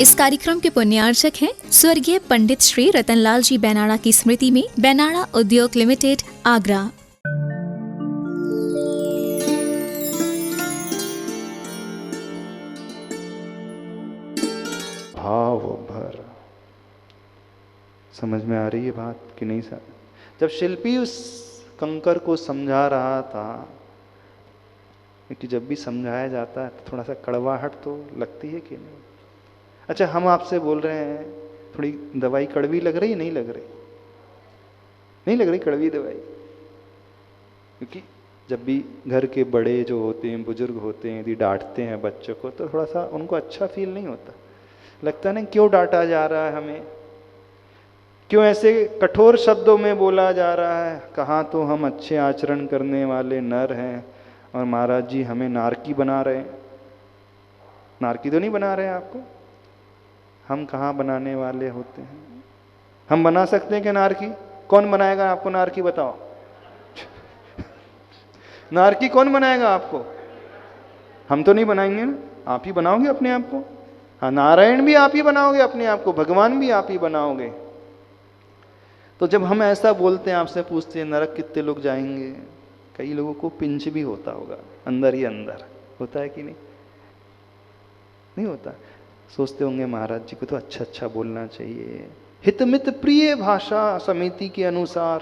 इस कार्यक्रम के पुण्यार्चक हैं स्वर्गीय पंडित श्री रतनलाल जी बैनाड़ा की स्मृति में बैनाड़ा उद्योग लिमिटेड, आगरा। भाव भर। समझ में आ रही है बात कि नहीं सर? जब शिल्पी उस कंकर को समझा रहा था कि जब भी समझाया जाता है तो थोड़ा सा कड़वाहट तो लगती है कि नहीं? अच्छा, हम आपसे बोल रहे हैं, थोड़ी दवाई कड़वी लग रही है? नहीं लग रही? नहीं लग रही कड़वी दवाई? क्योंकि जब भी घर के बड़े जो होते हैं, बुजुर्ग होते हैं, यदि डांटते हैं बच्चों को तो थोड़ा सा उनको अच्छा फील नहीं होता। लगता है ना, क्यों डांटा जा रहा है हमें, क्यों ऐसे कठोर शब्दों में बोला जा रहा है। कहाँ तो हम अच्छे आचरण करने वाले नर हैं और महाराज जी हमें नारकी बना रहे हैं। नारकी तो नहीं बना रहे हैं आपको? हम कहाँ बनाने वाले होते हैं? हम बना सकते हैं कि नारकी? कौन बनाएगा आपको नारकी, बताओ? नारकी कौन बनाएगा आपको? हम तो नहीं बनाएंगे ना, आप ही बनाओगे अपने आप को। हाँ, नारायण भी आप ही बनाओगे अपने आप को, भगवान भी आप ही बनाओगे। तो जब हम ऐसा बोलते हैं, आपसे पूछते हैं नरक कितने लोग जाएंगे, कई लोगों को पिंच भी होता होगा अंदर ही अंदर। होता है कि नहीं? नहीं होता? सोचते होंगे महाराज जी को तो अच्छा अच्छा बोलना चाहिए, हितमित प्रिय भाषा समिति के अनुसार,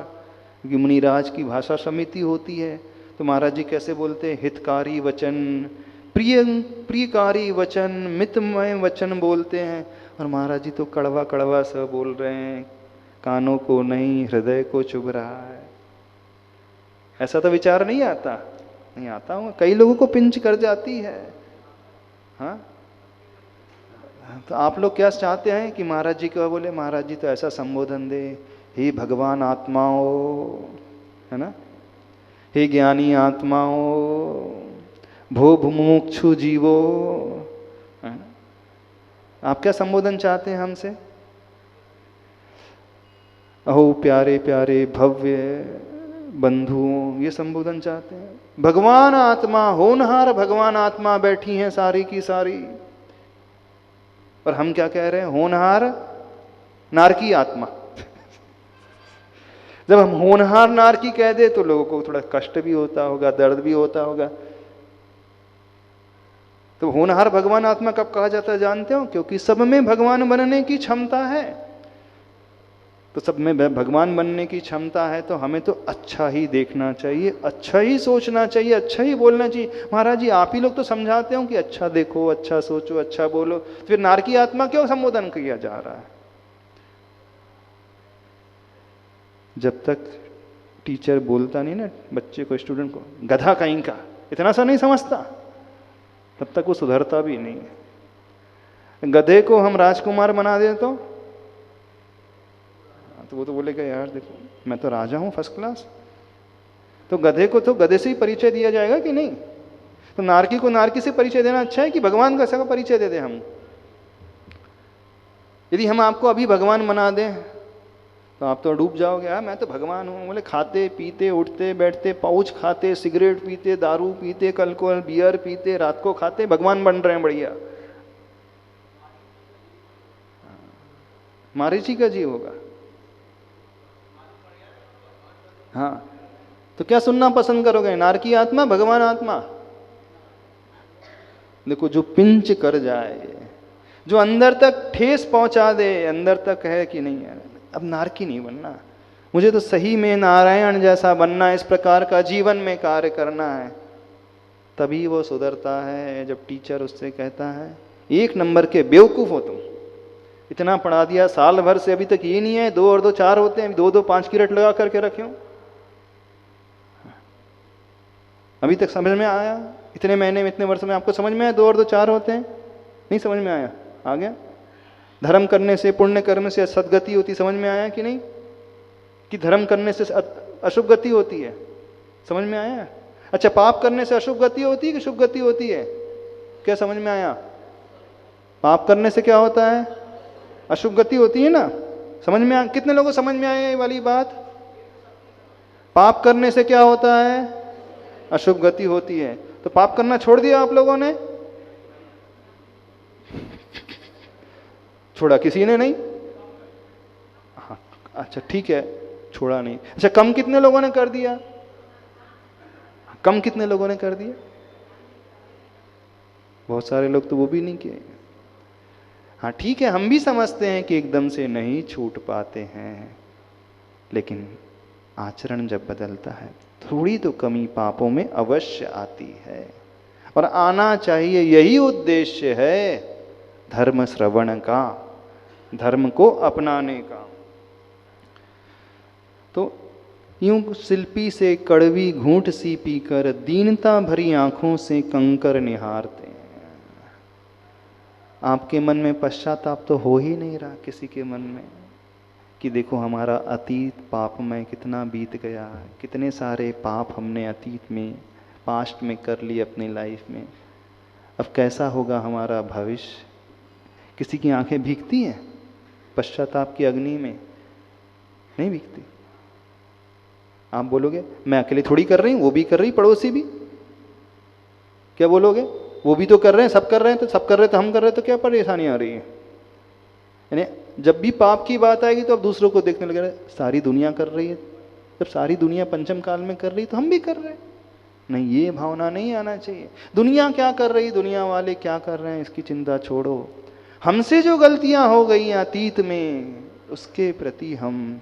क्योंकि मुनिराज की भाषा समिति होती है। तो महाराज जी कैसे बोलते हैं? हितकारी वचन, प्रियकारी वचन, मितमय वचन बोलते हैं। और महाराज जी तो कड़वा कड़वा सा बोल रहे हैं, कानों को नहीं हृदय को चुभ रहा है। ऐसा तो विचार नहीं आता? नहीं आता होगा, कई लोगों को पिंच कर जाती है। हाँ, तो आप लोग क्या चाहते हैं कि महाराज जी को बोले, महाराज जी तो ऐसा संबोधन दे, हे भगवान आत्माओं, है ना, हे ज्ञानी आत्माओं, भो भुमुक्षु जीवो, है ना? आप क्या संबोधन चाहते हैं हमसे? अहो प्यारे प्यारे भव्य बंधुओं, ये संबोधन चाहते हैं? भगवान आत्मा, होनहार भगवान आत्मा बैठी हैं सारी की सारी, और हम क्या कह रहे हैं? होनहार नारकी आत्मा। जब हम होनहार नारकी कह दे तो लोगों को थोड़ा कष्ट भी होता होगा, दर्द भी होता होगा। तो होनहार भगवान आत्मा कब कहा जाता है जानते हो? क्योंकि सब में भगवान बनने की क्षमता है। तो सब में भगवान बनने की क्षमता है तो हमें तो अच्छा ही देखना चाहिए, अच्छा ही सोचना चाहिए, अच्छा ही बोलना चाहिए। महाराज जी आप ही लोग तो समझाते हो कि अच्छा देखो, अच्छा सोचो, अच्छा बोलो, फिर नारकी आत्मा क्यों संबोधन किया जा रहा है? जब तक टीचर बोलता नहीं ना बच्चे को, स्टूडेंट को, गधा कहीं का, इतना सा नहीं समझता, तब तक वो सुधरता भी नहीं है। गधे को हम राजकुमार बना दे तो वो तो बोलेगा यार देखो मैं तो राजा हूं फर्स्ट क्लास। तो गधे को तो गधे से ही परिचय दिया जाएगा कि नहीं? तो नारकी को नारकी से परिचय देना अच्छा है कि भगवान का ऐसा परिचय दे दें हम? यदि हम आपको अभी भगवान बना दें तो आप तो डूब जाओगे। यार मैं तो भगवान हूं, बोले खाते पीते उठते बैठते, पाउच खाते, सिगरेट पीते, दारू पीते, कल को बियर पीते, रात को खाते, भगवान बन रहे हैं बढ़िया। मारीची का जी होगा। हाँ, तो क्या सुनना पसंद करोगे, नारकी आत्मा, भगवान आत्मा? देखो, जो पिंच कर जाए, जो अंदर तक ठेस पहुंचा दे, अंदर तक है कि नहीं है, अब नारकी नहीं बनना, मुझे तो सही में नारायण जैसा बनना है, इस प्रकार का जीवन में कार्य करना है, तभी वो सुधरता है। जब टीचर उससे कहता है एक नंबर के बेवकूफ हो तुम, इतना पढ़ा दिया साल भर से अभी तक ये नहीं है, 2 और 2 4 होते हैं, 2 2 5 की रट लगा करके रखे हो, अभी तक समझ में आया? इतने महीने में, इतने वर्ष में आपको समझ में आया 2 और 2 4 होते हैं? नहीं समझ में आया? आ गया? धर्म करने से, पुण्य कर्म से सदगति होती, समझ में आया कि नहीं? कि धर्म करने से अशुभ गति होती है, समझ में आया? अच्छा, पाप करने से अशुभ गति होती है कि शुभ गति होती है? क्या समझ में आया? पाप करने से क्या होता है? अशुभ गति होती है ना? समझ में आया? कितने लोगों को समझ में आया ये वाली बात? पाप करने से क्या होता है? अशुभ गति होती है। तो पाप करना छोड़ दिया आप लोगों ने? छोड़ा? किसी ने नहीं। हाँ, अच्छा ठीक है, छोड़ा नहीं। अच्छा, कम कितने लोगों ने कर दिया? कम कितने लोगों ने कर दिया? बहुत सारे लोग तो वो भी नहीं किए। हाँ ठीक है, हम भी समझते हैं कि एकदम से नहीं छूट पाते हैं, लेकिन आचरण जब बदलता है थोड़ी तो कमी पापों में अवश्य आती है, और आना चाहिए। यही उद्देश्य है धर्म श्रवण का, धर्म को अपनाने का। तो यूं शिल्पी से कड़वी घूंट सी पीकर दीनता भरी आंखों से कंकर निहारते हैं। आपके मन में पश्चाताप तो हो ही नहीं रहा किसी के मन में कि देखो हमारा अतीत पाप में कितना बीत गया, कितने सारे पाप हमने अतीत में, पास्ट में कर लिए अपनी लाइफ में, अब कैसा होगा हमारा भविष्य। किसी की आंखें भीगती हैं पश्चाताप की अग्नि में? नहीं भीगती। आप बोलोगे मैं अकेले थोड़ी कर रही हूं, वो भी कर रही, पड़ोसी भी। क्या बोलोगे? वो भी तो कर रहे हैं, सब कर रहे हैं, तो सब कर रहे हैं तो हम कर रहे हैं, तो क्या परेशानी आ रही है? यानी जब भी पाप की बात आएगी तो अब दूसरों को देखने लगे, सारी दुनिया कर रही है, जब सारी दुनिया पंचम काल में कर रही है तो हम भी कर रहे हैं। नहीं, ये भावना नहीं आना चाहिए। दुनिया क्या कर रही, दुनिया वाले क्या कर रहे हैं, इसकी चिंता छोड़ो। हमसे जो गलतियां हो गई अतीत में, उसके प्रति हम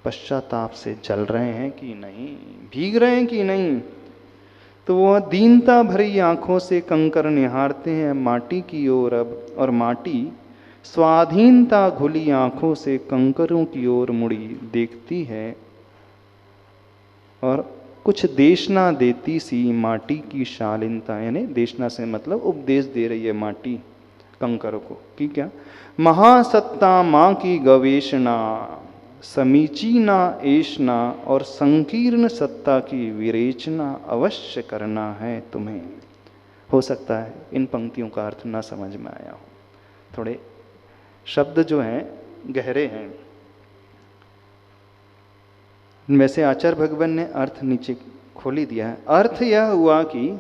पश्चाताप से जल रहे हैं कि नहीं, भीग रहे हैं कि नहीं। तो वह दीनता भरी आंखों से कंकर निहारते हैं माटी की ओर अब, और माटी स्वाधीनता घुली आंखों से कंकरों की ओर मुड़ी देखती है, और कुछ देशना देती सी माटी की शालीनता, यानी देशना से मतलब उपदेश दे रही है माटी कंकरों को कि क्या, महासत्ता माँ की गवेषणा, समीचीना ऐशना और संकीर्ण सत्ता की विरेचना अवश्य करना है तुम्हें। हो सकता है इन पंक्तियों का अर्थ ना समझ में आया हो, थोड़े शब्द जो हैं गहरे हैं। वैसे आचार्य भगवान ने अर्थ नीचे खोली दिया है। अर्थ यह हुआ कि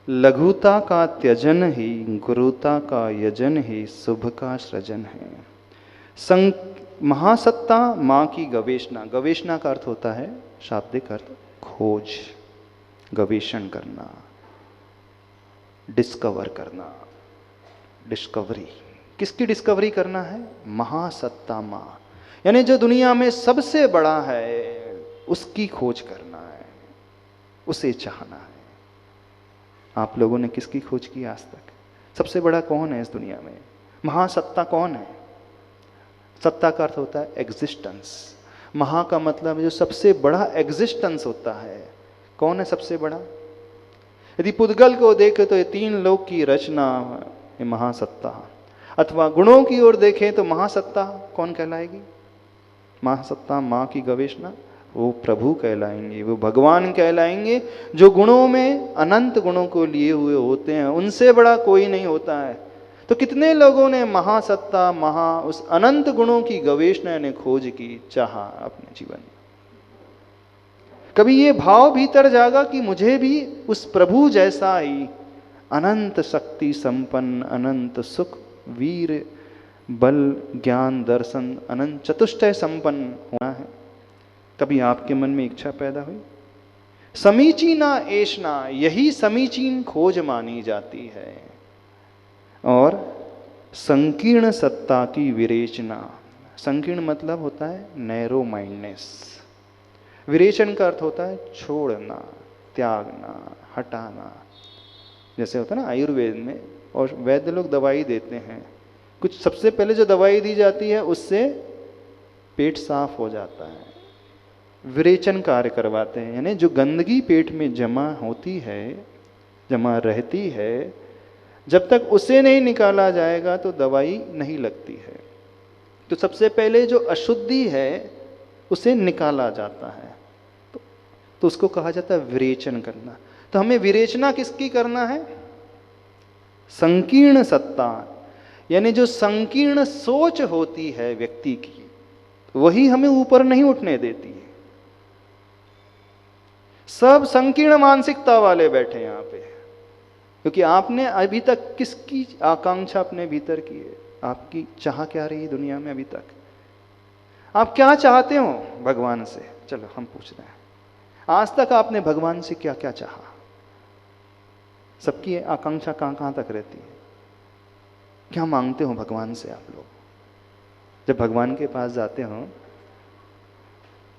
लघुता का त्यजन ही गुरुता का यजन ही शुभ का सृजन है। महासत्ता माँ की गवेषणा, गवेषणा का अर्थ होता है शाब्दिक अर्थ खोज, गवेषण करना, डिस्कवर करना, डिस्कवरी। किसकी डिस्कवरी करना है? महासत्ता माँ, यानी जो दुनिया में सबसे बड़ा है उसकी खोज करना है, उसे चाहना है। आप लोगों ने किसकी खोज की आज तक? सबसे बड़ा कौन है इस दुनिया में? महासत्ता कौन है? सत्ता का अर्थ होता है एग्जिस्टेंस। महा का मतलब जो सबसे बड़ा एग्जिस्टेंस होता है। कौन है सबसे बड़ा? यदि पुद्गल को देखे तो ये तीन लोक की रचना, ये महासत्ता। अथवा गुणों की ओर देखें तो महासत्ता कौन कहलाएगी? महासत्ता माँ की गवेषणा, वो प्रभु कहलाएंगे, वो भगवान कहलाएंगे, जो गुणों में अनंत गुणों को लिए हुए होते हैं, उनसे बड़ा कोई नहीं होता है। तो कितने लोगों ने महासत्ता, उस अनंत गुणों की गवेषणा ने खोज की, चाहा अपने जीवन में। कभी ये भाव भीतर जागा कि मुझे भी उस प्रभु जैसा ही अनंत शक्ति संपन्न, अनंत सुख, वीर, बल, ज्ञान, दर्शन, अनंत चतुष्टय संपन्न होना है। कभी आपके मन में इच्छा पैदा हुई? समीचीना ऐशना, यही समीचीन खोज मानी जाती है। और संकीर्ण सत्ता की विरेचना, संकीर्ण मतलब होता है नैरो माइंडनेस, विरेचन का अर्थ होता है छोड़ना, त्यागना, हटाना। जैसे होता है ना आयुर्वेद में, और वैद्य लोग दवाई देते हैं, कुछ सबसे पहले जो दवाई दी जाती है उससे पेट साफ हो जाता है, विरेचन कार्य करवाते हैं। यानी जो गंदगी पेट में जमा होती है, जमा रहती है, जब तक उसे नहीं निकाला जाएगा तो दवाई नहीं लगती है। तो सबसे पहले जो अशुद्धि है उसे निकाला जाता है, तो उसको कहा जाता है विरेचन करना। तो हमें विरेचना किसकी करना है? संकीर्ण सत्ता, यानी जो संकीर्ण सोच होती है व्यक्ति की, वही हमें ऊपर नहीं उठने देती है। सब संकीर्ण मानसिकता वाले बैठे यहां पे, क्योंकि आपने अभी तक किसकी आकांक्षा अपने भीतर की है? आपकी चाह क्या रही दुनिया में अभी तक? आप क्या चाहते हो भगवान से? चलो हम पूछ रहे हैं, आज तक आपने भगवान से क्या क्या चाहा? सबकी आकांक्षा कहाँ कहाँ तक रहती है? क्या मांगते हो भगवान से आप लोग? जब भगवान के पास जाते हो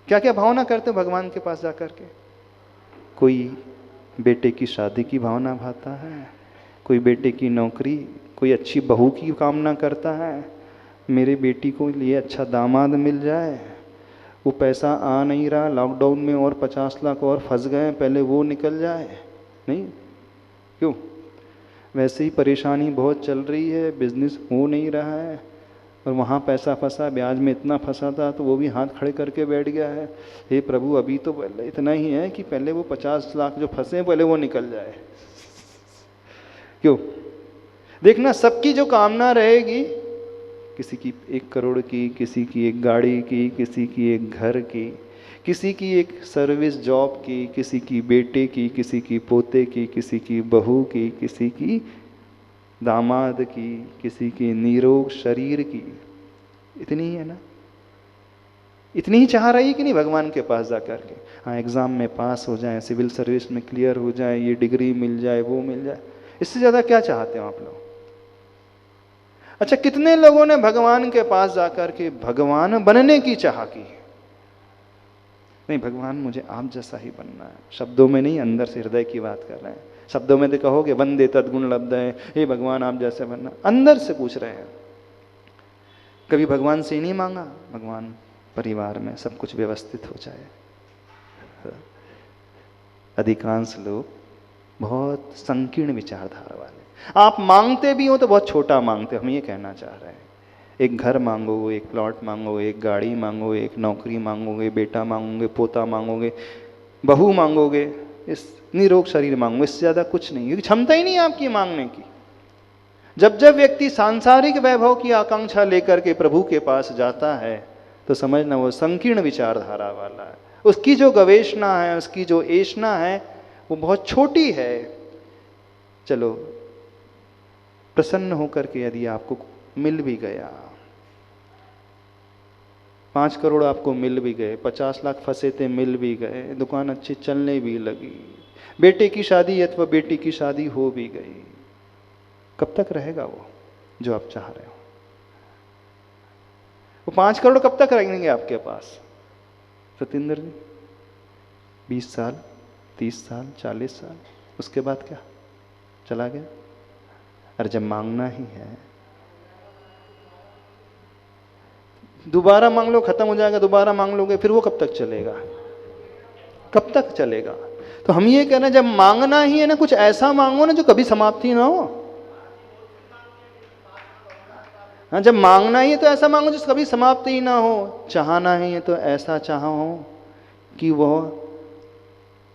क्या क्या भावना करते हो भगवान के पास जाकर के? कोई बेटे की शादी की भावना भाता है, कोई बेटे की नौकरी, कोई अच्छी बहू की कामना करता है, मेरे बेटी को लिए अच्छा दामाद मिल जाए, वो पैसा आ नहीं रहा, लॉकडाउन में और 50 लाख और फंस गए, पहले वो निकल जाए। नहीं क्यों? वैसे ही परेशानी बहुत चल रही है, बिजनेस हो नहीं रहा है, और वहाँ पैसा फंसा, ब्याज में इतना फंसा था तो वो भी हाथ खड़े करके बैठ गया है। हे प्रभु, अभी तो पहले इतना ही है कि पहले वो 50 लाख जो फंसे पहले वो निकल जाए। क्यों? देखना, सबकी जो कामना रहेगी, किसी की 1 करोड़ की, किसी की 1 गाड़ी की, किसी की 1 घर की, किसी की 1 सर्विस जॉब की, किसी की बेटे की, किसी की पोते की, किसी की बहू की, किसी की दामाद की, किसी की निरोग शरीर की। इतनी ही है ना? इतनी ही चाह रही कि नहीं भगवान के पास जा कर के? हाँ, एग्ज़ाम में पास हो जाए, सिविल सर्विस में क्लियर हो जाए, ये डिग्री मिल जाए, वो मिल जाए। इससे ज़्यादा क्या चाहते हो आप लोग? अच्छा, कितने लोगों ने भगवान के पास जाकर के भगवान बनने की चाह की? नहीं, भगवान मुझे आप जैसा ही बनना है। शब्दों में नहीं, अंदर से हृदय की बात कर रहे हैं। शब्दों में तो कहोगे वंदे तद्गुण लब्धये, हे भगवान आप जैसे बनना। अंदर से पूछ रहे हैं। कभी भगवान से ही नहीं मांगा, भगवान परिवार में सब कुछ व्यवस्थित हो जाए। अधिकांश लोग बहुत संकीर्ण विचारधारा वाले। आप मांगते भी हो तो बहुत छोटा मांगते हो। हम ये कहना चाह रहे हैं, 1 घर मांगो, 1 प्लॉट मांगो, 1 गाड़ी मांगो, 1 नौकरी मांगोगे, बेटा मांगोगे, पोता मांगोगे, बहू मांगोगे, इस निरोग शरीर मांगो, इससे ज़्यादा कुछ नहीं, क्योंकि क्षमता ही नहीं है आपकी मांगने की। जब जब व्यक्ति सांसारिक वैभव की आकांक्षा लेकर के प्रभु के पास जाता है तो समझना वो संकीर्ण विचारधारा वाला है। उसकी जो गवेषणा है, उसकी जो ऐषणा है, वो बहुत छोटी है। चलो, प्रसन्न होकर के यदि आपको मिल भी गया, 5 करोड़ आपको मिल भी गए, 50 लाख फंसे थे मिल भी गए, दुकान अच्छी चलने भी लगी, बेटे की शादी अथवा बेटी की शादी हो भी गई, कब तक रहेगा वो जो आप चाह रहे हो? वो 5 करोड़ कब तक रहेंगे आपके पास सतेंद्र जी? 20 साल, 30 साल, 40 साल, उसके बाद क्या? चला गया। अरे जब मांगना ही है, दोबारा मांग लो, खत्म हो जाएगा, दोबारा मांग लोगे, फिर वो कब तक चलेगा? कब तक चलेगा? तो हम ये कह रहे हैं, जब मांगना ही है ना, कुछ ऐसा मांगो ना जो कभी समाप्ति ना हो। हाँ, जब मांगना ही है तो ऐसा मांगो जिसका कभी समाप्ति ही ना हो। चाहना ही है तो ऐसा चाहो कि वह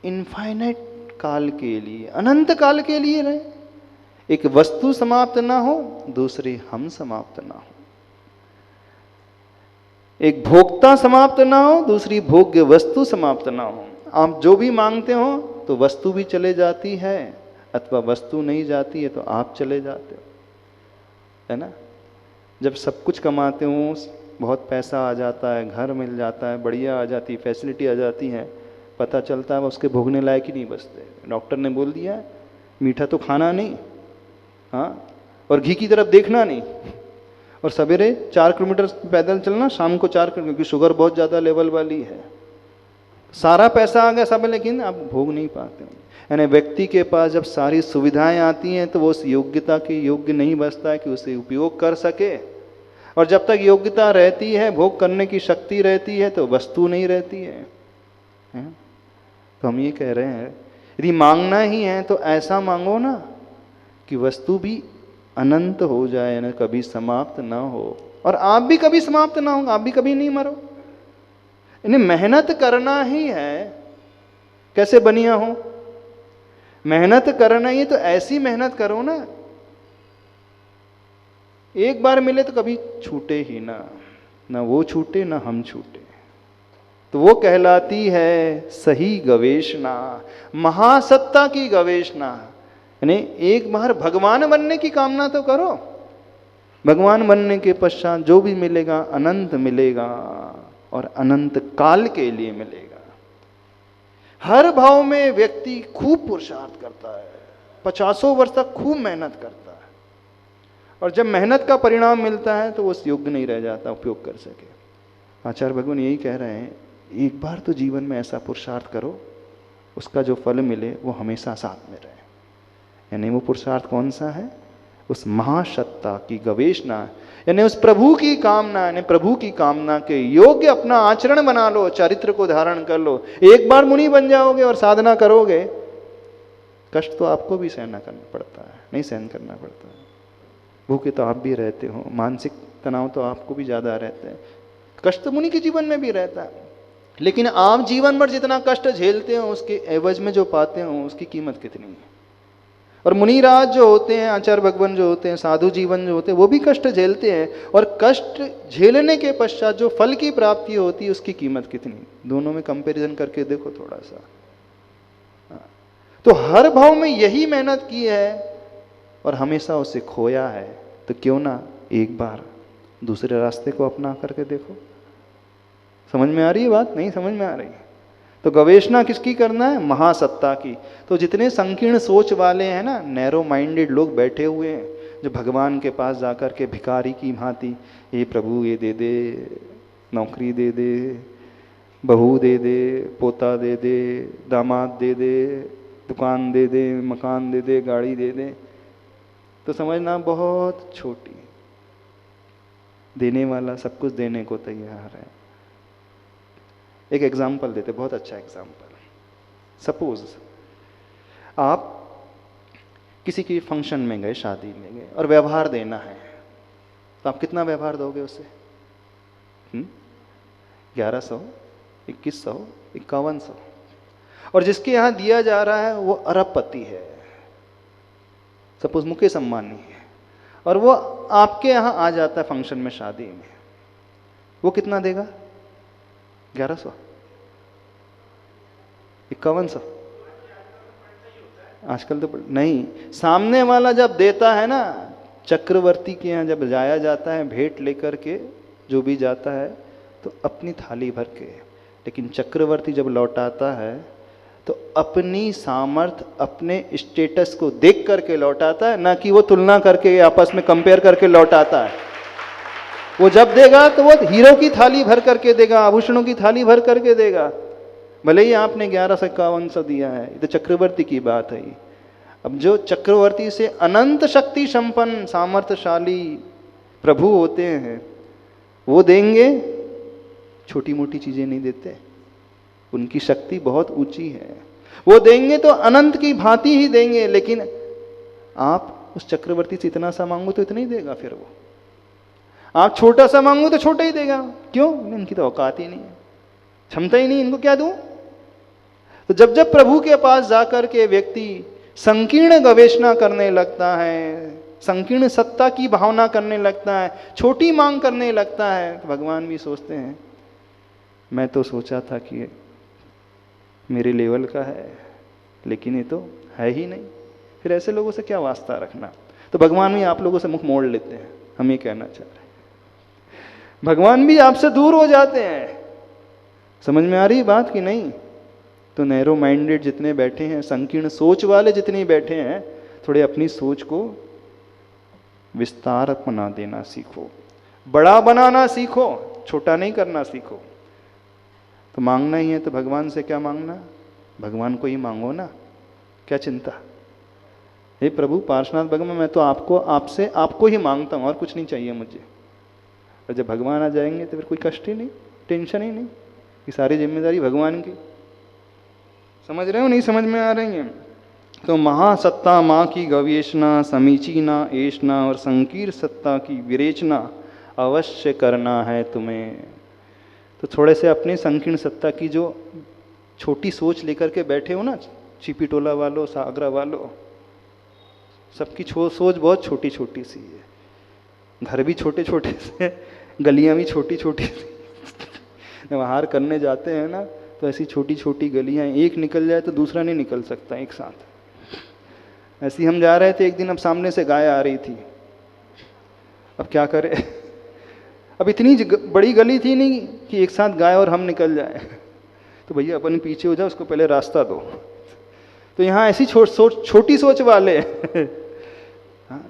इनफाइनाइट काल के लिए, अनंत काल के लिए रहे। एक वस्तु समाप्त ना हो, दूसरी हम समाप्त ना हो। एक भोक्ता समाप्त ना हो, दूसरी भोग्य वस्तु समाप्त ना हो। आप जो भी मांगते हो तो वस्तु भी चले जाती है, अथवा वस्तु नहीं जाती है तो आप चले जाते हो, है ना? जब सब कुछ कमाते हो, बहुत पैसा आ जाता है, घर मिल जाता है, बढ़िया आ जाती, फैसिलिटी आ जाती है, पता चलता है उसके भोगने लायक ही नहीं बचते। डॉक्टर ने बोल दिया मीठा तो खाना नहीं, हाँ, और घी की तरफ देखना नहीं, और सवेरे 4 किलोमीटर पैदल चलना, शाम को 4 किलोमीटर, क्योंकि शुगर बहुत ज़्यादा लेवल वाली है। सारा पैसा आ गया सब, लेकिन आप भोग नहीं पाते। यानी व्यक्ति के पास जब सारी सुविधाएं आती हैं तो वो उस योग्यता के योग्य नहीं बचता है कि उसे उपयोग कर सके, और जब तक योग्यता रहती है, भोग करने की शक्ति रहती है, तो वस्तु नहीं रहती है। तो हम ये कह रहे हैं, यदि मांगना ही है तो ऐसा मांगो ना कि वस्तु भी अनंत हो जाए, ना कभी समाप्त ना हो, और आप भी कभी समाप्त ना हो, आप भी कभी नहीं मरो। इन्हें मेहनत करना ही है। कैसे बनिया हो? मेहनत करना ही, तो ऐसी मेहनत करो ना, एक बार मिले तो कभी छूटे ही ना वो छूटे ना हम छूटे। तो वो कहलाती है सही गवेषणा, महासत्ता की गवेषणा। यानी एक बार भगवान बनने की कामना तो करो। भगवान बनने के पश्चात जो भी मिलेगा अनंत मिलेगा और अनंत काल के लिए मिलेगा। हर भाव में व्यक्ति खूब पुरुषार्थ करता है, 50 वर्ष तक खूब मेहनत करता है, और जब मेहनत का परिणाम मिलता है तो वो उस योग्य नहीं रह जाता उपयोग कर सके। आचार्य भगवान यही कह रहे हैं, एक बार तो जीवन में ऐसा पुरुषार्थ करो, उसका जो फल मिले वो हमेशा साथ में रहे। यानी वो पुरुषार्थ कौन सा है? उस महासत्ता की गवेषणा, यानी उस प्रभु की कामना, यानी प्रभु की कामना के योग्य अपना आचरण बना लो, चरित्र को धारण कर लो। एक बार मुनि बन जाओगे और साधना करोगे, कष्ट तो आपको भी सहना करना पड़ता है, नहीं सहन करना पड़ता है। भूखे तो आप भी रहते हो, मानसिक तनाव तो आपको भी ज़्यादा रहते हैं, कष्ट तो मुनि के जीवन में भी रहता है। लेकिन आप जीवन भर जितना कष्ट झेलते हो उसके एवज में जो पाते हो उसकी कीमत कितनी है। और मुनिराज जो होते हैं, आचार्य भगवान जो होते हैं, साधु जीवन जो होते हैं, वो भी कष्ट झेलते हैं, और कष्ट झेलने के पश्चात जो फल की प्राप्ति होती है उसकी कीमत कितनी। दोनों में कंपैरिजन करके देखो थोड़ा सा। तो हर भाव में यही मेहनत की है और हमेशा उसे खोया है, तो क्यों ना एक बार दूसरे रास्ते को अपना करके देखो। समझ में आ रही है बात? नहीं समझ में आ रही? तो गवेषणा किसकी करना है? महासत्ता की। तो जितने संकीर्ण सोच वाले हैं ना, नैरो माइंडेड लोग बैठे हुए हैं, जो भगवान के पास जाकर के भिखारी की भांति, ये प्रभु ये दे दे, नौकरी दे दे, बहू दे दे, पोता दे दे, दामाद दे दे, दुकान दे दे, मकान दे दे, गाड़ी दे दे, तो समझना बहुत छोटी। देने वाला सब कुछ देने को तैयार है। एक एग्जाम्पल देते, बहुत अच्छा एग्जाम्पल। सपोज आप किसी की फंक्शन में गए, शादी में गए, और व्यवहार देना है, तो आप कितना व्यवहार दोगे उससे? 1100, 2100, 5100। और जिसके यहाँ दिया जा रहा है वो अरबपति है, सपोज मुकेश अंबानी है, और वो आपके यहाँ आ जाता है फंक्शन में, शादी में, वो कितना देगा? 1100, 5100। आजकल तो नहीं, सामने वाला जब देता है ना, चक्रवर्ती के यहाँ जब जाया जाता है भेंट लेकर के, जो भी जाता है तो अपनी थाली भर के, लेकिन चक्रवर्ती जब लौटाता है तो अपनी सामर्थ, अपने स्टेटस को देख करके लौटाता है, ना कि वो तुलना करके आपस में कंपेयर करके लौटाता है। वो जब देगा तो वो हीरो की थाली भर करके देगा, आभूषणों की थाली भर करके देगा, भले ही आपने 1151 दिया है। ये तो चक्रवर्ती की बात है। अब जो चक्रवर्ती से अनंत शक्ति संपन्न सामर्थ्यशाली प्रभु होते हैं, वो देंगे, छोटी मोटी चीजें नहीं देते, उनकी शक्ति बहुत ऊंची है। वो देंगे तो अनंत की भांति ही देंगे, लेकिन आप उस चक्रवर्ती से इतना सा मांगो तो इतना ही देगा, फिर वो आप छोटा सा मांगो तो छोटा ही देगा। क्यों? इनकी तो औकात ही नहीं है, क्षमता ही नहीं, इनको क्या दूं? तो जब जब प्रभु के पास जाकर के व्यक्ति संकीर्ण गवेषणा करने लगता है, संकीर्ण सत्ता की भावना करने लगता है, छोटी मांग करने लगता है, तो भगवान भी सोचते हैं मैं तो सोचा था कि मेरे लेवल का है, लेकिन ये तो है ही नहीं, फिर ऐसे लोगों से क्या वास्ता रखना। तो भगवान भी आप लोगों से मुख मोड़ लेते हैं, हम ये कहना चाह रहे हैं। भगवान भी आपसे दूर हो जाते हैं। समझ में आ रही बात कि नहीं? तो नैरो माइंडेड जितने बैठे हैं, संकीर्ण सोच वाले जितने बैठे हैं, थोड़े अपनी सोच को विस्तार बना देना सीखो, बड़ा बनाना सीखो, छोटा नहीं करना सीखो। तो मांगना ही है तो भगवान से क्या मांगना? भगवान को ही मांगो ना, क्या चिंता। हे प्रभु पार्श्वनाथ भगवान, मैं तो आपको ही मांगता हूँ, और कुछ नहीं चाहिए मुझे। और जब भगवान आ जाएंगे तो फिर कोई कष्ट ही नहीं, टेंशन ही नहीं, ये सारी जिम्मेदारी भगवान की। समझ रहे हो? नहीं समझ में आ रही है? तो महासत्ता माँ की गवेषणा, समीचीना ऐषणा और संकीर्ण सत्ता की विरेचना अवश्य करना है तुम्हें। तो थोड़े से अपनी संकीर्ण सत्ता की जो छोटी सोच लेकर के बैठे हो ना, छिपी टोला वालों, सागरा वालों, सबकी सोच बहुत छोटी छोटी सी है। घर भी छोटे छोटे से, गलियां भी छोटी छोटी सी। जब आहार करने जाते हैं ना, तो ऐसी छोटी छोटी गलियां, एक निकल जाए तो दूसरा नहीं निकल सकता एक साथ। ऐसे हम जा रहे थे एक दिन, अब सामने से गाय आ रही थी, अब क्या करें? अब इतनी बड़ी गली थी नहीं कि एक साथ गाय और हम निकल जाए, तो भैया अपन पीछे हो जाओ, उसको पहले रास्ता दो। तो यहाँ ऐसी छोटी सोच वाले हाँ,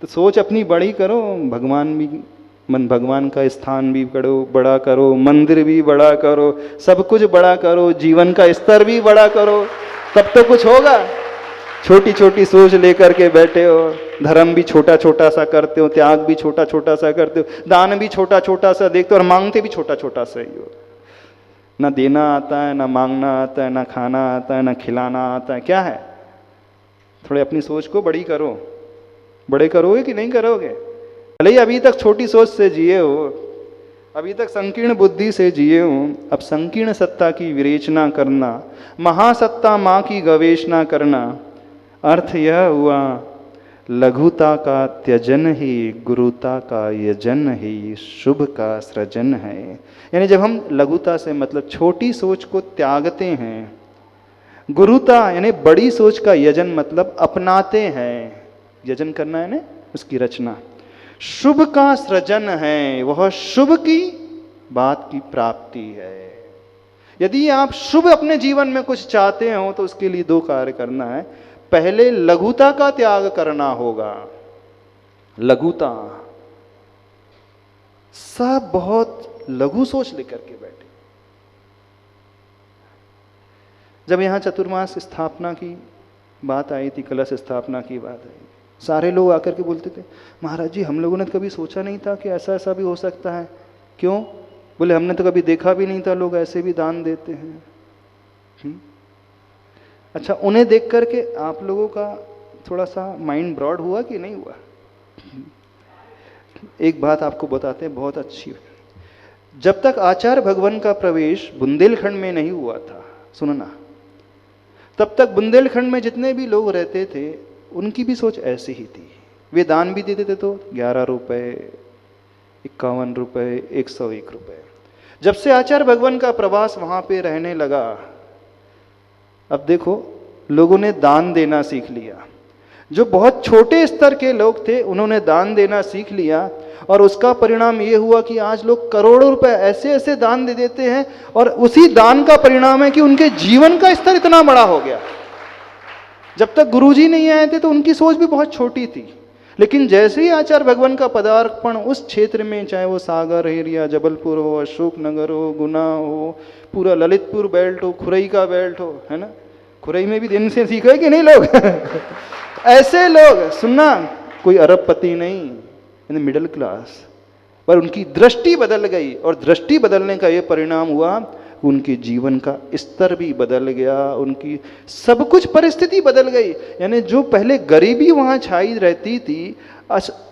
तो सोच अपनी बड़ी करो, भगवान का स्थान भी बड़ा करो, मंदिर भी बड़ा करो, सब कुछ बड़ा करो, जीवन का स्तर भी बड़ा करो, तब तो कुछ होगा। छोटी छोटी सोच लेकर के बैठे हो, धर्म भी छोटा छोटा सा करते हो, त्याग भी छोटा छोटा सा करते हो, दान भी छोटा छोटा सा देखते हो, और मांगते भी छोटा छोटा सा ही हो। ना देना आता है, ना मांगना आता है, ना खाना आता है, ना खिलाना आता है। क्या है? थोड़े अपनी सोच को बड़ी करो। बड़े करोगे कि नहीं करोगे? भले ही अभी तक छोटी सोच से जिए हो, अभी तक संकीर्ण बुद्धि से जिए हो, अब संकीर्ण सत्ता की विवेचना करना, महासत्ता माँ की गवेषणा करना। अर्थ यह हुआ, लघुता का त्यजन ही गुरुता का यजन ही शुभ का सृजन है। यानी जब हम लघुता से मतलब छोटी सोच को त्यागते हैं, गुरुता यानी बड़ी सोच का यजन मतलब अपनाते हैं, यजन करना है ना, उसकी रचना। शुभ का सृजन है, वह शुभ की बात की प्राप्ति है। यदि आप शुभ अपने जीवन में कुछ चाहते हो तो उसके लिए दो कार्य करना है। पहले लघुता का त्याग करना होगा। लघुता, सब बहुत लघु सोच लेकर के बैठे। जब यहां चतुर्मास स्थापना की बात आई थी, कलश स्थापना की बात आई थी, सारे लोग आकर के बोलते थे, महाराज जी हम लोगों ने कभी सोचा नहीं था कि ऐसा ऐसा भी हो सकता है। क्यों? बोले हमने तो कभी देखा भी नहीं था लोग ऐसे भी दान देते हैं। अच्छा, उन्हें देख करके आप लोगों का थोड़ा सा माइंड ब्रॉड हुआ कि नहीं हुआ? एक बात आपको बताते हैं, बहुत अच्छी है। जब तक आचार्य भगवान का प्रवेश बुंदेलखंड में नहीं हुआ था, सुनना, तब तक बुंदेलखंड में जितने भी लोग रहते थे उनकी भी सोच ऐसी ही थी। वे दान भी देते थे तो 11 रुपए, 51 रुपए, 101 रुपए। जब से आचार्य भगवान का प्रवास वहां पे रहने लगा, अब देखो लोगों ने दान देना सीख लिया। जो बहुत छोटे स्तर के लोग थे उन्होंने दान देना सीख लिया, और उसका परिणाम ये हुआ कि आज लोग करोड़ों रुपए ऐसे ऐसे दान दे देते हैं, और उसी दान का परिणाम है कि उनके जीवन का स्तर इतना बड़ा हो गया। जब तक गुरुजी नहीं आए थे तो उनकी सोच भी बहुत छोटी थी, लेकिन जैसे ही आचार्य भगवान का पदार्पण उस क्षेत्र में, चाहे वो सागर एरिया, जबलपुर हो, अशोकनगर हो, गुना हो, पूरा ललितपुर बेल्ट हो, खुरई का बेल्ट हो, है ना, खुरई में भी दिन से सीखे कि नहीं लोग ऐसे लोग, सुनना, कोई अरबपति नहीं, मिडिल क्लास, पर उनकी दृष्टि बदल गई, और दृष्टि बदलने का ये परिणाम हुआ, उनके जीवन का स्तर भी बदल गया, उनकी सब कुछ परिस्थिति बदल गई। यानी जो पहले गरीबी वहाँ छाई रहती थी,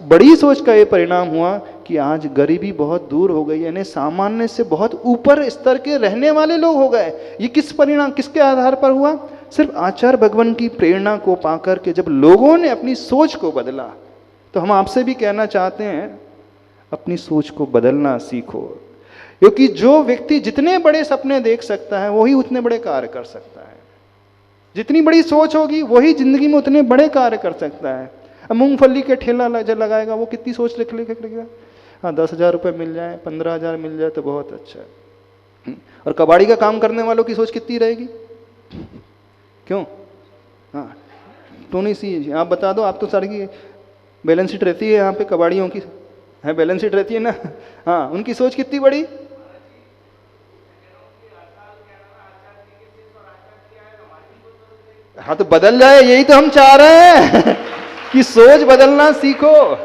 बड़ी सोच का ये परिणाम हुआ कि आज गरीबी बहुत दूर हो गई, यानी सामान्य से बहुत ऊपर स्तर के रहने वाले लोग हो गए। ये किस परिणाम, किसके आधार पर हुआ? सिर्फ आचार्य भगवान की प्रेरणा को पाकर के जब लोगों ने अपनी सोच को बदला। तो हम आपसे भी कहना चाहते हैं, अपनी सोच को बदलना सीखो, क्योंकि जो व्यक्ति जितने बड़े सपने देख सकता है वही उतने बड़े कार्य कर सकता है। जितनी बड़ी सोच होगी वही जिंदगी में उतने बड़े कार्य कर सकता है। अब मूंगफली के ठेला लगाएगा, वो कितनी सोच लिखेगा? हाँ, 10,000 रुपये मिल जाए, 15,000 मिल जाए तो बहुत अच्छा है। और कबाड़ी का काम करने वालों की सोच कितनी रहेगी? क्यों? हाँ, टोनी सी, आप बता दो, आप तो सारी की बैलेंस शीट रहती है यहाँ पे, कबाड़ियों की है बैलेंस शीट रहती है ना। हाँ, उनकी सोच कितनी बड़ी। हाँ, तो बदल जाए, यही तो हम चाह रहे हैं कि सोच बदलना सीखो,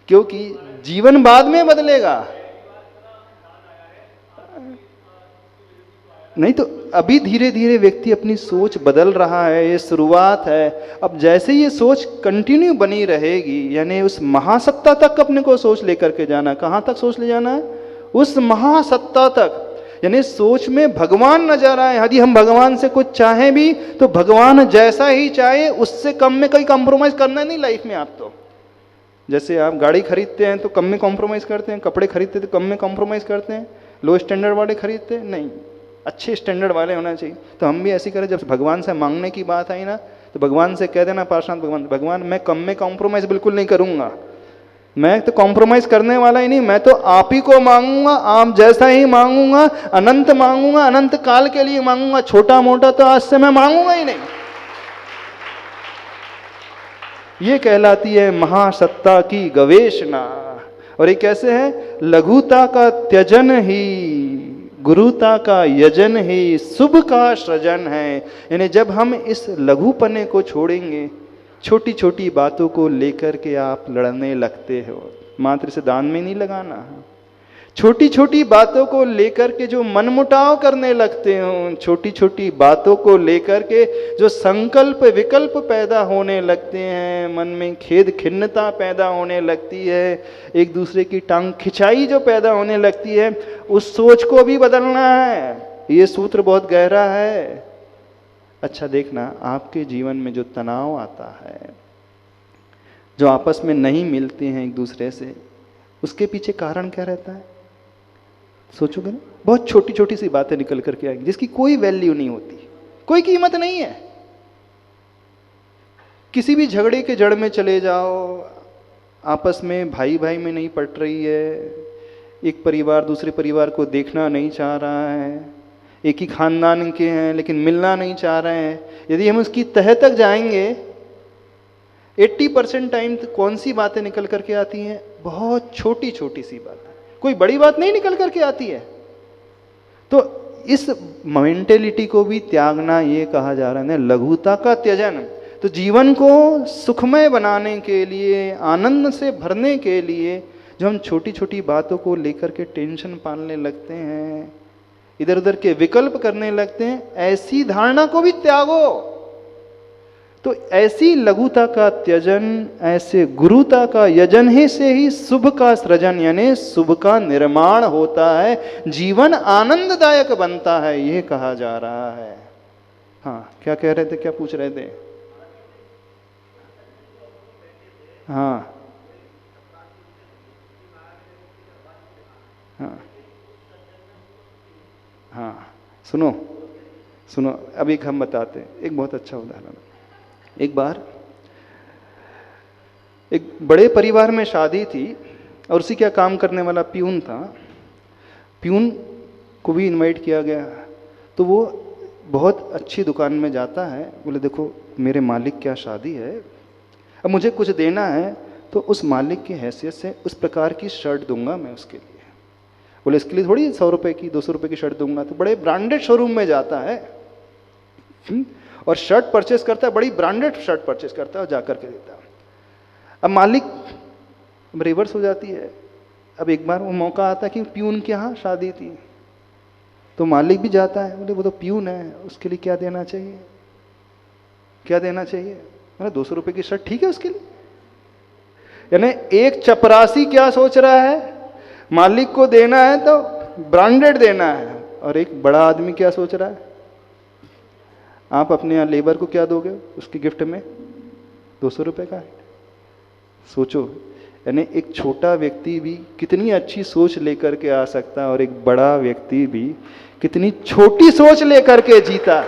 क्योंकि जीवन बाद में बदलेगा। नहीं तो अभी धीरे धीरे व्यक्ति अपनी सोच बदल रहा है, ये शुरुआत है। अब जैसे ये सोच कंटिन्यू बनी रहेगी, यानी उस महासत्ता तक अपने को सोच लेकर के जाना। कहाँ तक सोच ले जाना है? उस महासत्ता तक। यानी सोच में भगवान नजर आए। यदि हम भगवान से कुछ चाहें भी तो भगवान जैसा ही चाहे, उससे कम में कोई कॉम्प्रोमाइज करना नहीं लाइफ में। आप तो जैसे आप गाड़ी खरीदते हैं तो कम में कॉम्प्रोमाइज करते हैं, कपड़े खरीदते तो कम में कॉम्प्रोमाइज करते हैं, लो स्टैंडर्ड वाले खरीदते हैं नहीं, अच्छे स्टैंडर्ड वाले होना चाहिए। तो हम भी ऐसी करें, जब भगवान से मांगने की बात आई ना, तो भगवान से कह देना, पार्षद भगवान, मैं कम में कॉम्प्रोमाइज बिल्कुल नहीं करूंगा, मैं तो कॉम्प्रोमाइज करने वाला ही नहीं, मैं तो आप ही को मांगूंगा, आप जैसा ही मांगूंगा, अनंत मांगूंगा, अनंत काल के लिए मांगूंगा, छोटा मोटा तो आज से मैं मांगूंगा ही नहीं। ये कहलाती है महासत्ता की गवेषणा। और ये कैसे है? लघुता का त्यजन ही गुरुता का यजन ही शुभ का सृजन है। यानी जब हम इस लघुपने को छोड़ेंगे, छोटी छोटी बातों को लेकर के आप लड़ने लगते हो, मात्र से दान में नहीं लगाना, छोटी छोटी बातों को लेकर के जो मनमुटाव करने लगते हो, छोटी छोटी बातों को लेकर के जो संकल्प विकल्प पैदा होने लगते हैं, मन में खेद खिन्नता पैदा होने लगती है, एक दूसरे की टांग खिंचाई जो पैदा होने लगती है, उस सोच को भी बदलना है। ये सूत्र बहुत गहरा है। अच्छा देखना, आपके जीवन में जो तनाव आता है, जो आपस में नहीं मिलते हैं एक दूसरे से, उसके पीछे कारण क्या रहता है? सोचोगे ना, बहुत छोटी छोटी सी बातें निकल करके आएंगी जिसकी कोई वैल्यू नहीं होती, कोई कीमत नहीं है। किसी भी झगड़े के जड़ में चले जाओ, आपस में भाई भाई में नहीं पट रही है, एक परिवार दूसरे परिवार को देखना नहीं चाह रहा है, एक ही खानदान के हैं लेकिन मिलना नहीं चाह रहे हैं। यदि हम उसकी तह तक जाएंगे, 80% टाइम कौन सी बातें निकल करके आती हैं? बहुत छोटी छोटी सी बातें, कोई बड़ी बात नहीं निकल करके आती है। तो इस मेंटेलिटी को भी त्यागना, ये कहा जा रहा है लघुता का त्यजन। तो जीवन को सुखमय बनाने के लिए, आनंद से भरने के लिए जो हम छोटी छोटी बातों को लेकर के टेंशन पालने लगते हैं, इधर उधर के विकल्प करने लगते हैं, ऐसी धारणा को भी त्यागो। तो ऐसी लघुता का त्यजन, ऐसे गुरुता का यजन ही से ही शुभ का सृजन यानी शुभ का निर्माण होता है, जीवन आनंददायक बनता है, ये कहा जा रहा है। हाँ, क्या कह रहे थे, क्या पूछ रहे थे? हाँ हाँ हाँ, सुनो सुनो, अब एक हम बताते हैं, एक बहुत अच्छा उदाहरण। एक बार एक बड़े परिवार में शादी थी और उसी का काम करने वाला प्यून था। प्यून को भी इनवाइट किया गया। तो वो बहुत अच्छी दुकान में जाता है, बोले देखो मेरे मालिक क्या शादी है, अब मुझे कुछ देना है, तो उस मालिक की हैसियत से उस प्रकार की शर्ट दूंगा मैं उसके लिए। बोले इसके लिए थोड़ी 100 रुपए की 200 रुपए की शर्ट दूंगा। तो बड़े ब्रांडेड शोरूम में जाता है और शर्ट परचेस करता है, बड़ी ब्रांडेड शर्ट परचेस करता है और जाकर के देता है। अब मालिक रिवर्स हो जाती है। अब एक बार वो मौका आता है कि प्यून के यहाँ शादी थी, तो मालिक भी जाता है। बोले वो तो प्यून है, उसके लिए क्या देना चाहिए, क्या देना चाहिए? मैंने 200 रुपए की शर्ट ठीक है उसके लिए। यानी एक चपरासी क्या सोच रहा है, मालिक को देना है तो ब्रांडेड देना है, और एक बड़ा आदमी क्या सोच रहा है, आप अपने यहाँ लेबर को क्या दोगे उसके गिफ्ट में? 200 रुपए का है। सोचो, यानी एक छोटा व्यक्ति भी कितनी अच्छी सोच लेकर के आ सकता है और एक बड़ा व्यक्ति भी कितनी छोटी सोच लेकर के जीता।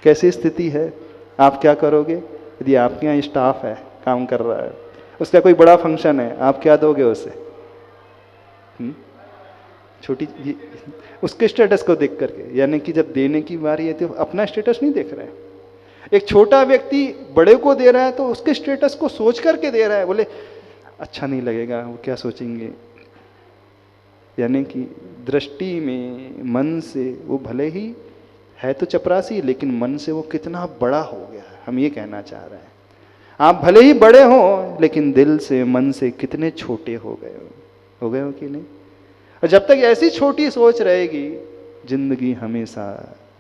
कैसी स्थिति है? आप क्या करोगे यदि आपके यहाँ स्टाफ है, काम कर रहा है, उसका कोई बड़ा फंक्शन है, आप क्या दोगे उसे? छोटी उसके स्टेटस को देख करके, यानी कि जब देने की बारी है तो अपना स्टेटस नहीं देख रहे हैं। एक छोटा व्यक्ति बड़े को दे रहा है तो उसके स्टेटस को सोच करके दे रहा है, बोले अच्छा नहीं लगेगा, वो क्या सोचेंगे। यानी कि दृष्टि में, मन से वो भले ही है तो चपरासी, लेकिन मन से वो कितना बड़ा हो गया है, हम ये कहना चाह रहे हैं। आप भले ही बड़े हो, लेकिन दिल से, मन से कितने छोटे हो गए हो कि नहीं? और जब तक ऐसी छोटी सोच रहेगी, जिंदगी हमेशा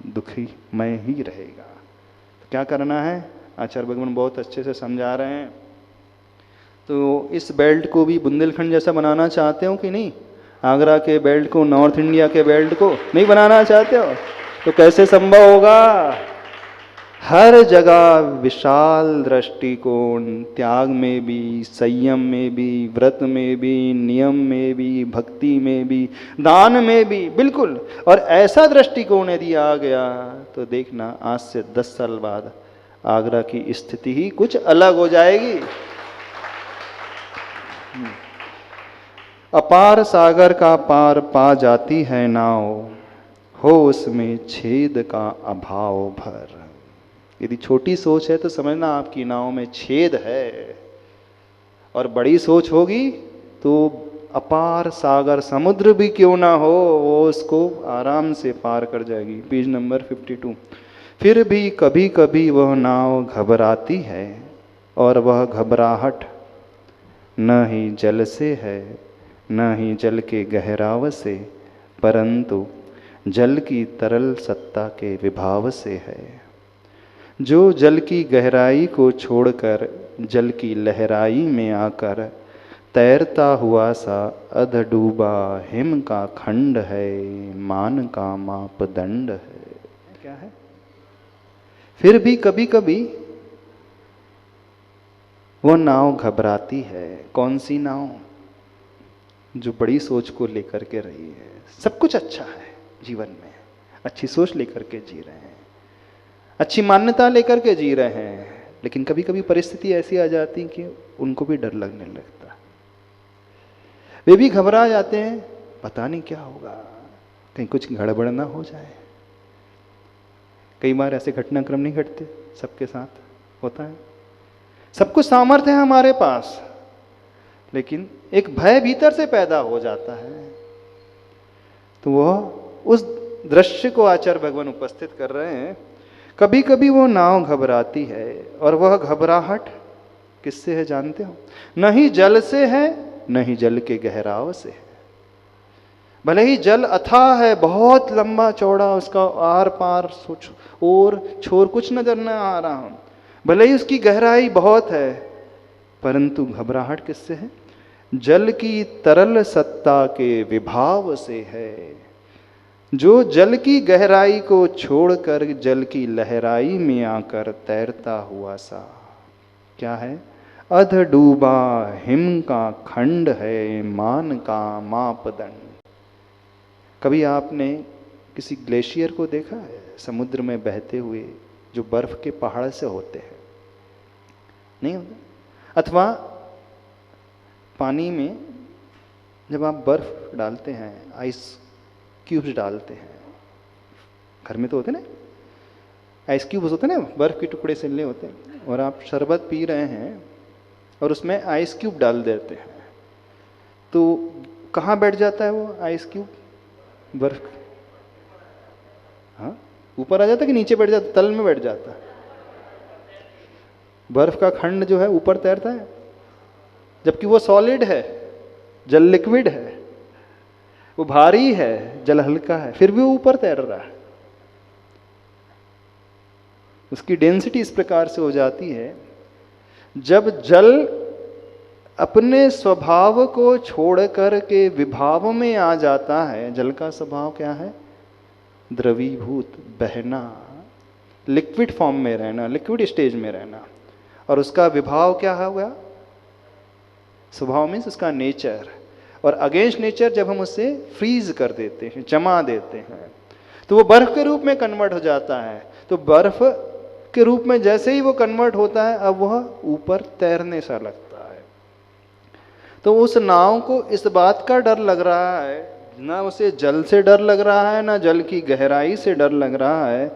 दुखी मय ही रहेगा। तो क्या करना है, आचार्य भगवान बहुत अच्छे से समझा रहे हैं। तो इस बेल्ट को भी बुंदेलखंड जैसा बनाना चाहते हो कि नहीं? आगरा के बेल्ट को, नॉर्थ इंडिया के बेल्ट को नहीं बनाना चाहते हो? तो कैसे संभव होगा? हर जगह विशाल दृष्टिकोण, त्याग में भी, संयम में भी, व्रत में भी, नियम में भी, भक्ति में भी, दान में भी, बिल्कुल। और ऐसा दृष्टिकोण यदि आ गया तो देखना आज से 10 साल बाद आगरा की स्थिति ही कुछ अलग हो जाएगी। अपार सागर का पार पा जाती है नाव, हो उसमें छेद का अभाव भर। यदि छोटी सोच है तो समझना आपकी नाव में छेद है, और बड़ी सोच होगी तो अपार सागर समुद्र भी क्यों ना हो वो उसको आराम से पार कर जाएगी। Page number 52। फिर भी कभी कभी वह नाव घबराती है, और वह घबराहट न ही जल से है न ही जल के गहराव से, परंतु जल की तरल सत्ता के विभाव से है। जो जल की गहराई को छोड़कर जल की लहराई में आकर तैरता हुआ सा अध डूबा हिम का खंड है, मान का मापदंड है। क्या है? फिर भी कभी कभी वो नाव घबराती है। कौन सी नाव? जो बड़ी सोच को लेकर के रही है। सब कुछ अच्छा है जीवन में, अच्छी सोच लेकर के जी रहे हैं, अच्छी मान्यता लेकर के जी रहे हैं, लेकिन कभी कभी परिस्थिति ऐसी आ जाती कि उनको भी डर लगने लगता, वे भी घबरा जाते हैं, पता नहीं क्या होगा, कहीं कुछ गड़बड़ ना हो जाए। कई बार ऐसे घटनाक्रम नहीं घटते, सबके साथ होता है। सब कुछ सामर्थ्य है हमारे पास, लेकिन एक भय भीतर से पैदा हो जाता है। तो वह उस दृश्य को आचार्य भगवान उपस्थित कर रहे हैं। कभी कभी वो नाव घबराती है, और वह घबराहट किससे है जानते हो? न ही जल से है न ही जल के गहराव से है। भले ही जल अथाह है, बहुत लंबा चौड़ा, उसका आर पार सोच और छोर कुछ नजर न आ रहा, भले ही उसकी गहराई बहुत है, परंतु घबराहट किससे है? जल की तरल सत्ता के विभाव से है। जो जल की गहराई को छोड़कर जल की लहराई में आकर तैरता हुआ सा, क्या है? अध डूबा हिम का खंड है, मान का मापदंड। कभी आपने किसी ग्लेशियर को देखा है समुद्र में बहते हुए, जो बर्फ के पहाड़ से होते हैं? नहीं होता। अथवा पानी में जब आप बर्फ डालते हैं, आइस क्यूब्स डालते हैं, घर में तो होते ना आइस क्यूब्स होते ना, बर्फ के टुकड़े से ले होते हैं, और आप शरबत पी रहे हैं और उसमें आइस क्यूब डाल देते हैं, तो कहाँ बैठ जाता है वो आइस क्यूब? बर्फ, हाँ, ऊपर आ जाता है कि नीचे बैठ जाता? तल में बैठ जाता है। बर्फ का खंड जो है ऊपर तैरता है, जबकि वो सॉलिड है, जल लिक्विड है, वो भारी है, जल हल्का है, फिर भी वो ऊपर तैर रहा है। उसकी डेंसिटी इस प्रकार से हो जाती है, जब जल अपने स्वभाव को छोड़कर के विभाव में आ जाता है। जल का स्वभाव क्या है? द्रवीभूत, बहना, लिक्विड फॉर्म में रहना, लिक्विड स्टेज में रहना। और उसका विभाव क्या हुआ? स्वभाव मीन्स उसका नेचर। और अगेंस्ट नेचर जब हम उसे फ्रीज कर देते हैं, जमा देते हैं, तो वो बर्फ के रूप में कन्वर्ट हो जाता है। तो बर्फ के रूप में जैसे ही वो कन्वर्ट होता है, अब वह ऊपर तैरने सा लगता है। तो उस नाव को इस बात का डर लग रहा है, ना उसे जल से डर लग रहा है, ना जल की गहराई से डर लग रहा है,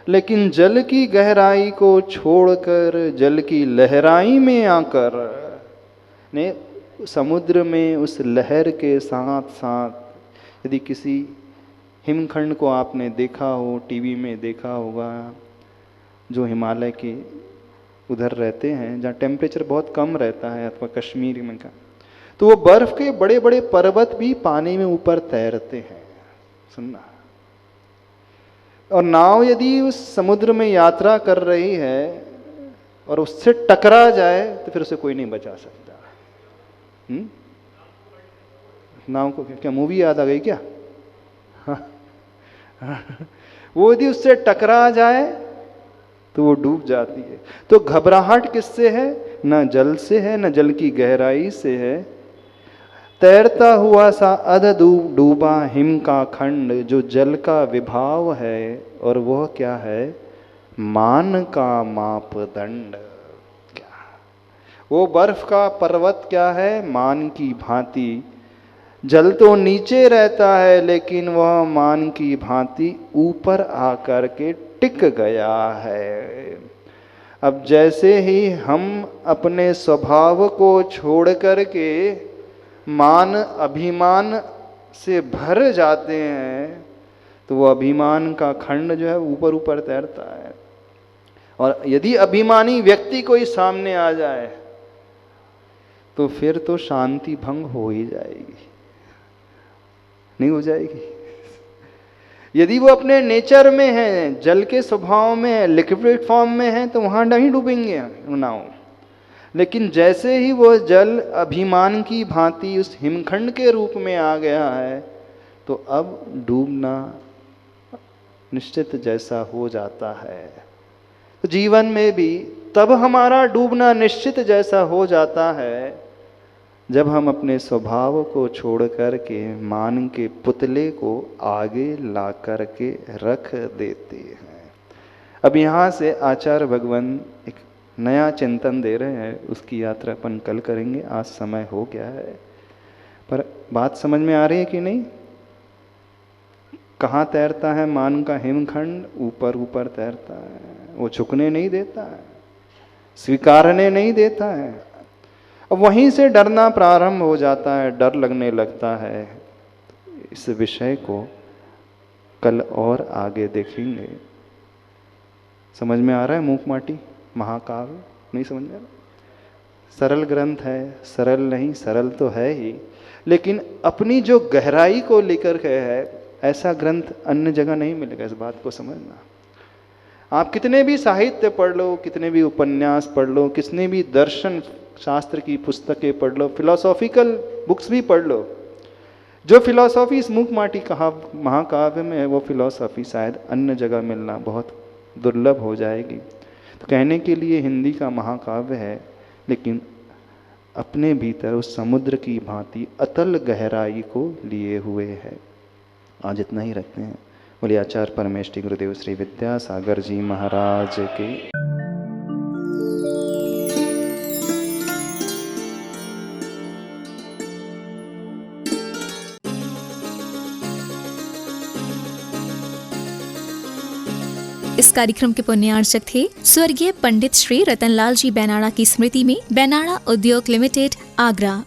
लेकिन जल की गहराई को छोड़कर जल की लहराई में आकर ने समुद्र में उस लहर के साथ साथ, यदि किसी हिमखंड को आपने देखा हो, टीवी में देखा होगा, जो हिमालय के उधर रहते हैं जहाँ टेम्परेचर बहुत कम रहता है, अथवा कश्मीर में का, तो वो बर्फ के बड़े बड़े पर्वत भी पानी में ऊपर तैरते हैं। सुनना। और नाव यदि उस समुद्र में यात्रा कर रही है और उससे टकरा जाए तो फिर उसे कोई नहीं बचा सकता। नाव को क्या मूवी याद आ गई क्या? वो यदि उससे टकरा जाए तो वो डूब जाती है। तो घबराहट किससे है? न जल से है, न जल की गहराई से है। तैरता हुआ सा अध डूबा हिम का खंड, जो जल का विभाव है, और वह क्या है? मान का मापदंड। क्या वो बर्फ का पर्वत क्या है, मान की भांति। जल तो नीचे रहता है लेकिन वह मान की भांति ऊपर आकर के टिक गया है। अब जैसे ही हम अपने स्वभाव को छोड़ करके मान अभिमान से भर जाते हैं तो वो अभिमान का खंड जो है ऊपर ऊपर तैरता है। और यदि अभिमानी व्यक्ति कोई सामने आ जाए तो फिर तो शांति भंग हो ही जाएगी, नहीं हो जाएगी? यदि वो अपने नेचर में है, जल के स्वभाव में है, लिक्विड फॉर्म में है, तो वहाँ नहीं डूबेंगे नाव। लेकिन जैसे ही वो जल अभिमान की भांति उस हिमखंड के रूप में आ गया है तो अब डूबना निश्चित जैसा हो जाता है। तो जीवन में भी तब हमारा डूबना निश्चित जैसा हो जाता है जब हम अपने स्वभाव को छोड़ कर के मान के पुतले को आगे ला कर के रख देते हैं। अब यहाँ से आचार्य भगवान एक नया चिंतन दे रहे हैं, उसकी यात्रा अपन कल करेंगे। आज समय हो गया है, पर बात समझ में आ रही है कि नहीं? कहाँ तैरता है मान का हिमखंड? ऊपर ऊपर तैरता है। वो झुकने नहीं देता है, स्वीकारने नहीं देता है। अब वहीं से डरना प्रारंभ हो जाता है, डर लगने लगता है। इस विषय को कल और आगे देखेंगे। समझ में आ रहा है? मूक माटी महाकाव्य नहीं समझ में आ रहा? सरल ग्रंथ है, सरल नहीं, सरल तो है ही, लेकिन अपनी जो गहराई को लेकर के है, ऐसा ग्रंथ अन्य जगह नहीं मिलेगा। इस बात को समझना। आप कितने भी साहित्य पढ़ लो, कितने भी उपन्यास पढ़ लो, कितने भी दर्शन शास्त्र की पुस्तकें पढ़ लो, फिलोसॉफिकल बुक्स भी पढ़ लो, जो फिलॉसफी इस मूक माटी कहा महाकाव्य में है, वो फिलॉसफी शायद अन्य जगह मिलना बहुत दुर्लभ हो जाएगी। तो कहने के लिए हिंदी का महाकाव्य है, लेकिन अपने भीतर उस समुद्र की भांति अतल गहराई को लिए हुए है। आज इतना ही रखते हैं। बोलिए आचार्य परमेष्टि गुरुदेव श्री विद्यासागर जी महाराज के। इस कार्यक्रम के पुण्यार्चक थे स्वर्गीय पंडित श्री रतनलाल जी बेनाड़ा की स्मृति में बेनाड़ा उद्योग लिमिटेड, आगरा।